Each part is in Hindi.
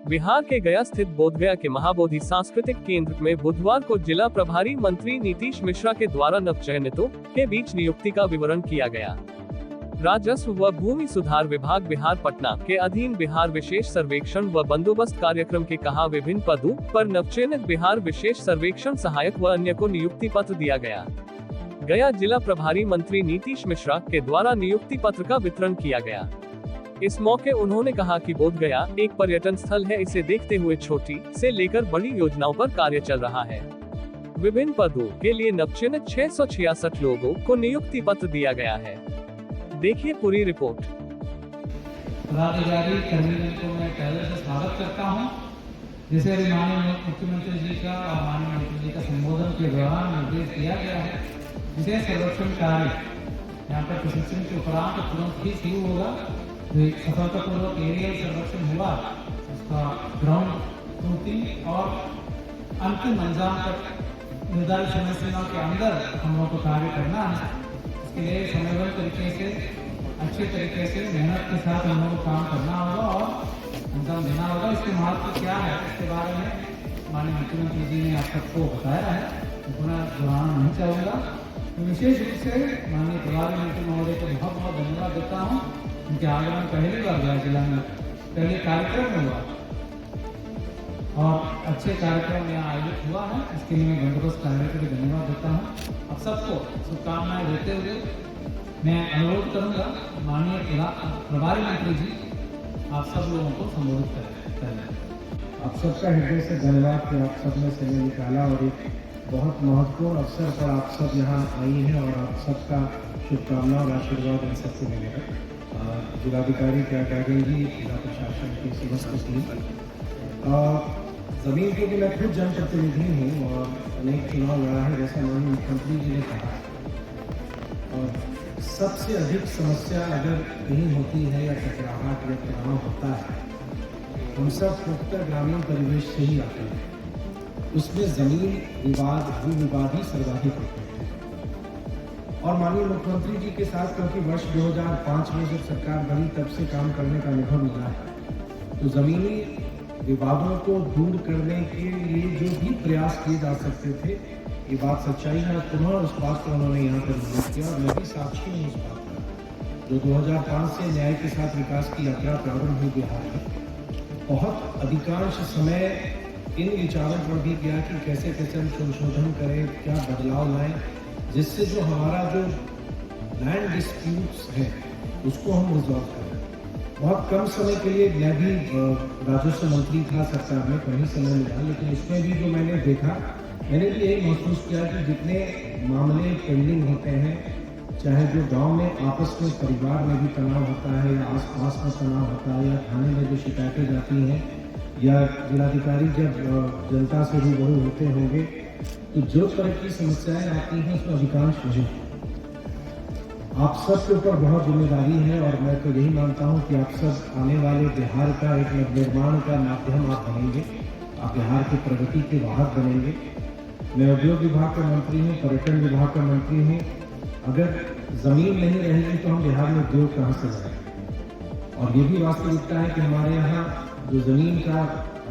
बिहार के गया स्थित बोधगया के महाबोधि सांस्कृतिक केंद्र में बुधवार को जिला प्रभारी मंत्री नीतीश मिश्रा के द्वारा नवचयनितों के बीच नियुक्ति का विवरण किया गया। राजस्व व भूमि सुधार विभाग बिहार पटना के अधीन बिहार विशेष सर्वेक्षण व बंदोबस्त कार्यक्रम के कहा विभिन्न पदों पर नवचयनित बिहार विशेष सर्वेक्षण सहायक व अन्य को नियुक्ति पत्र दिया गया। गया जिला प्रभारी मंत्री नीतीश मिश्रा के द्वारा नियुक्ति पत्र का वितरण किया गया। इस मौके उन्होंने कहा कि बोधगया एक पर्यटन स्थल है, इसे देखते हुए छोटी से लेकर बड़ी योजनाओं पर कार्य चल रहा है। विभिन्न पदों के लिए नवचयनित 666 लोगों को नियुक्ति पत्र दिया गया है। देखिए पूरी रिपोर्ट। पदाधिकारी कर्मचारियों को मैं पहले से स्वागत करता हूं। जिसे माननीय मुख्यमंत्री जी का और माननीय मंत्री जी का संबोधन के दौरान निर्देश दिया गया है, विशेष सर्वेक्षण कार्य यहाँ पर प्रशिक्षण के उपरांत तुरंत ही शुरू होगा। सफलतापूर्वक एरियल सर्वेक्षण हुआ, उसका ग्राउंड ट्रूथिंग और अंतिम अंजाम तक निर्धारित समय सीमा के अंदर हम लोगों को कार्य करना है। इसके लिए समयबद्ध तरीके से, अच्छे तरीके से, मेहनत के साथ हम लोगों को काम करना होगा और अंजाम देना होगा। इसके महत्व क्या है, इसके बारे में माननीय मुख्यमंत्री जी ने आप सबको बताया है, पुनः दोहराना नहीं चाहूँगा। तो विशेष रूप से माननीय प्रभारी मंत्री महोदय को बहुत बहुत धन्यवाद देता हूँ। उनके आगमन पहली बार गया जिला में, पहले कार्यक्रम में हुआ और अच्छे कार्यक्रम यहाँ आयोजित हुआ है। इसके लिए मैं बंदोबस्त कार्य को भी धन्यवाद देता हूँ। अब सबको शुभकामनाएं देते हुए मैं अनुरोध करूँगा माननीय प्रभारी मंत्री जी आप सब लोगों को संबोधित करें। आप सबका हृदय से धन्यवाद कि आप सब ने समय निकाला और एक बहुत महत्वपूर्ण अवसर पर आप सब यहाँ आई हैं और आप सबका शुभकामना और आशीर्वाद इन सबको मिलेगा। जिलाधिकारी त्यागराजन जी, जिला प्रशासन की समस्त टीम, ज़मीन के भी मैं खुद जनप्रतिनिधि हूँ और अनेक चुनाव लड़ा है, जैसा माननीय मुख्यमंत्री जी ने कहा। और सबसे अधिक समस्या अगर कहीं होती है या टकराहट या तनाव होता है, हम सब मुख्यतः ग्रामीण परिवेश से ही आते हैं। उसमें ज़मीन विवाद, भू विवाद ही सर्वाधिक होते हैं। और माननीय मुख्यमंत्री जी के साथ क्योंकि वर्ष 2005 में जब सरकार बनी तब से काम करने का अनुभव मिला है, तो ज़मीनी विवादों को दूर करने के लिए जो भी प्रयास किए जा सकते थे, ये बात सच्चाई है। पुनः उस बात को उन्होंने यहाँ पर उल्लेख किया और मैं भी साक्षी हूँ उस बात का। जो 2005 से न्याय के साथ विकास की यात्रा प्रारंभ हुई बिहार में, बहुत अधिकांश समय इन विचारों पर भी गया कि कैसे कैसे हम संशोधन करें, क्या बदलाव लाएं, जिससे जो हमारा जो लैंड डिस्प्यूट्स है उसको हम रिजॉल्व करें। बहुत कम समय के लिए मैं भी राजस्व मंत्री था सरकार में, कहीं समय मिला, लेकिन इसमें भी जो मैंने देखा, मैंने भी यही महसूस किया कि जितने मामले पेंडिंग होते हैं, चाहे जो गांव में आपस में परिवार में भी तनाव होता है या आसपास में तनाव होता है या थाने में जो शिकायतें जाती हैं या जिलाधिकारी जब जनता से रूबरू होते होंगे, तो जो तरह की समस्याएं आती हैं उसमें अधिकांश मुझे आप सब के ऊपर बहुत जिम्मेदारी है। और मैं तो यही मानता हूं कि आप सब आने वाले बिहार का एक निर्माण का माध्यम आप बनेंगे, आप बिहार की प्रगति के वाहक बनेंगे। मैं उद्योग विभाग का मंत्री हूँ, पर्यटन विभाग का मंत्री हूँ। अगर ज़मीन नहीं रहेगी तो हम बिहार में उद्योग कहाँ से लगाएंगे। और ये भी वास्तविकता है कि हमारे यहाँ जो ज़मीन का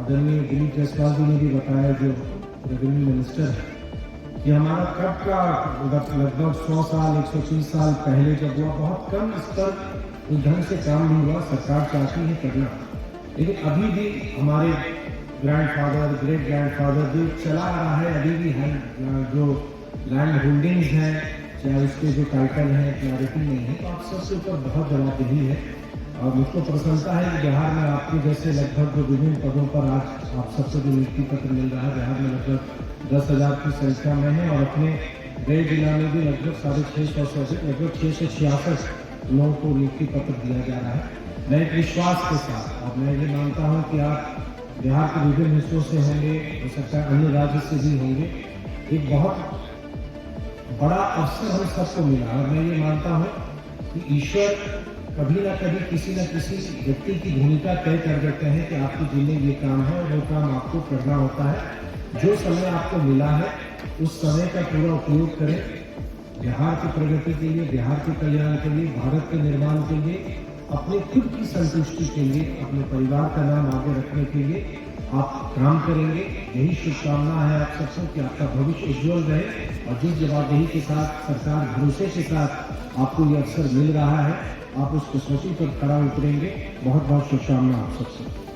आदरणीय दिलीप जायसवाल जी ने भी बताया, जो रेवेन्यू मिनिस्टर है, कि हमारा कब का लगभग 100 साल 130 साल पहले जब हुआ, बहुत कम इस पर उस ढंग से काम नहीं हुआ। सरकार चाहती है करना, लेकिन अभी भी हमारे ग्रैंडफादर, ग्रेट ग्रैंडफादर जो चला आ रहा है, अभी भी है जो लैंड होल्डिंग्स हैं, चाहे उसके जो टाइटल हैं, क्लैरिटी नहीं है। तो आप सबसे ऊपर बहुत जवाबदेही है और मुझको प्रसन्नता है कि बिहार में आपके जैसे लगभग जो विभिन्न पदों पर आज आप सबको जो नियुक्ति पत्र मिल रहा है, बिहार में लगभग 10,000 की संख्या में है और अपने गए जिला में भी लगभग 650 से अधिक, लगभग 666 लोगों को नियुक्ति पत्र दिया जा रहा है। मैं एक विश्वास के साथ, और मैं ये मानता हूँ कि आप बिहार के विभिन्न हिस्सों से होंगे, हो सकता है अन्य राज्य से भी होंगे, एक बहुत बड़ा अवसर हम सबको मिला। और मैं ये मानता हूँ कि ईश्वर कभी ना कभी किसी न किसी व्यक्ति की भूमिका तय कर देते हैं कि आपकी जिले ये काम है और वो काम आपको करना होता है। जो समय आपको मिला है उस समय का पूरा उपयोग करें, बिहार की प्रगति के लिए, बिहार के कल्याण के लिए, भारत के निर्माण के लिए। अपने खुद की संतुष्टि के लिए, अपने परिवार का नाम आगे रखने के लिए आप काम करेंगे। यही शुभकामना है आप सबको कि आपका भविष्य उज्जवल रहे और जिस जवाबदेही के साथ सरकार भरोसे के साथ आपको ये अवसर मिल रहा है, आप उस कसौटी पर खरा उतरेंगे। बहुत बहुत शुभकामना आप सबको।